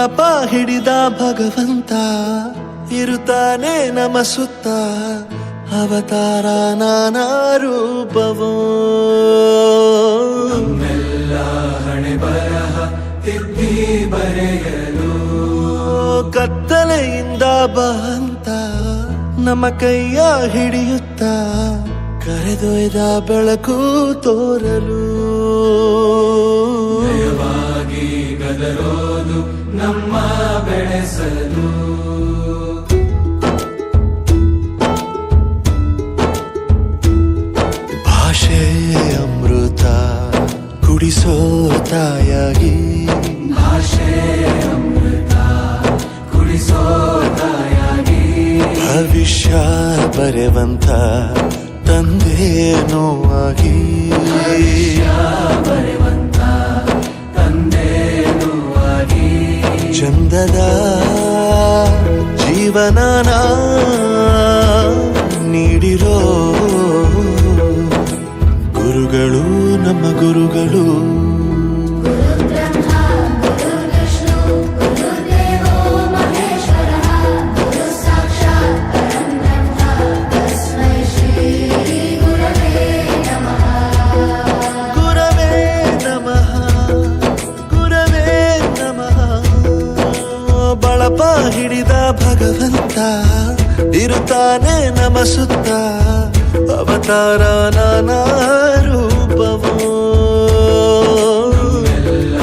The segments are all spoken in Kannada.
ಬಳಪ ಹಿಡಿದ ಭಗವಂತ ಇರುತ್ತಾನೆ ನಮ ಸುತ್ತ ಅವತಾರ ನಾನಾ ರೂಪವೋ ನಮ್ಮೆಲ್ಲ ಹಣೆ ಬರಹ ತಿದ್ದಿ ಬರೆಯಲು ಕತ್ತಲೆಯಿಂದ ಬಂತ ನಮ್ಮ ಕೈಯ ಹಿಡಿಯುತ್ತ ಕರೆದೊಯ್ದ ಬೆಳಕು ತೋರಲು ಭಯವಾಗಿ ಗದರೋದು ನಮ್ಮ ಬೆಳೆಸಲು ಭಾಷೆ ಅಮೃತ ಕುಡಿಸೋ ತಾಯಾಗಿ ಭಾಷೆ ಅಮೃತ ಕುಡಿಸೋ ತಾಯಾಗಿ ಭವಿಷ್ಯ ಬರೆವಂತ ತಂದೇನೋ ಆಗಿ ಬರೆವಂತ ತಂದೇನೂ ಆಗಿ ಚಂದದ ಜೀವನನ ನೀಡಿರೋ ಗುರುಗಳು ನಮ್ಮ ಗುರುಗಳು ಬಳಪ ಹಿಡಿದ ಭಗವಂತ ಇರುತ್ತಾನೆ ನಮ ಸುತ್ತ ಅವತಾರ ನಾನಾ ರೂಪವೋ ಎಲ್ಲ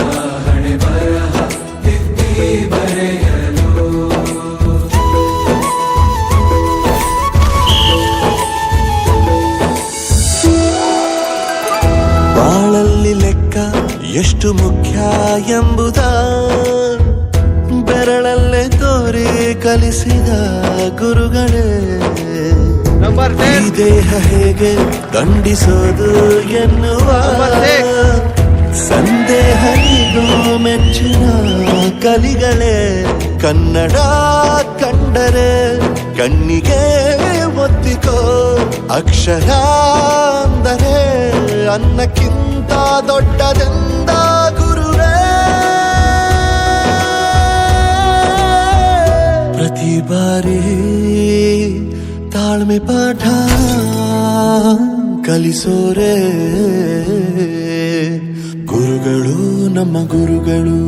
ಹಣೆ ಬರಹ ತಿದ್ದಿ ಬರೆಯಲು ಬಾಳಲ್ಲಿ ಲೆಕ್ಕ ಎಷ್ಟು ಮುಖ್ಯ ಎಂಬುದ ಬೆರಳಲ್ಲೇ ತೋರಿ ಕಲಿಸಿದ ಗುರುಗಳೇ ಈ ದೇಹ ಹೇಗೆ ದಂಡಿಸೋದು ಎನ್ನುವ ಸಂದೇಹ ಇದು ಮೆಚ್ಚಿನ ಕಲಿಗಳೇ ಕನ್ನಡ ಕಂಡರೆ ಕಣ್ಣಿಗೆ ಒತ್ತಿಕೋ ಅಕ್ಷರ ಅಂದರೆ ಅನ್ನಕ್ಕಿಂತ ದೊಡ್ಡದೆಂದ ಗುರುವೇ ಪ್ರತಿ ಬಾರಿ ತಾಳ್ಮೆ ಪಾಠ ಕಲಿಸೋರೆ ಗುರುಗಳು ನಮ್ಮ ಗುರುಗಳು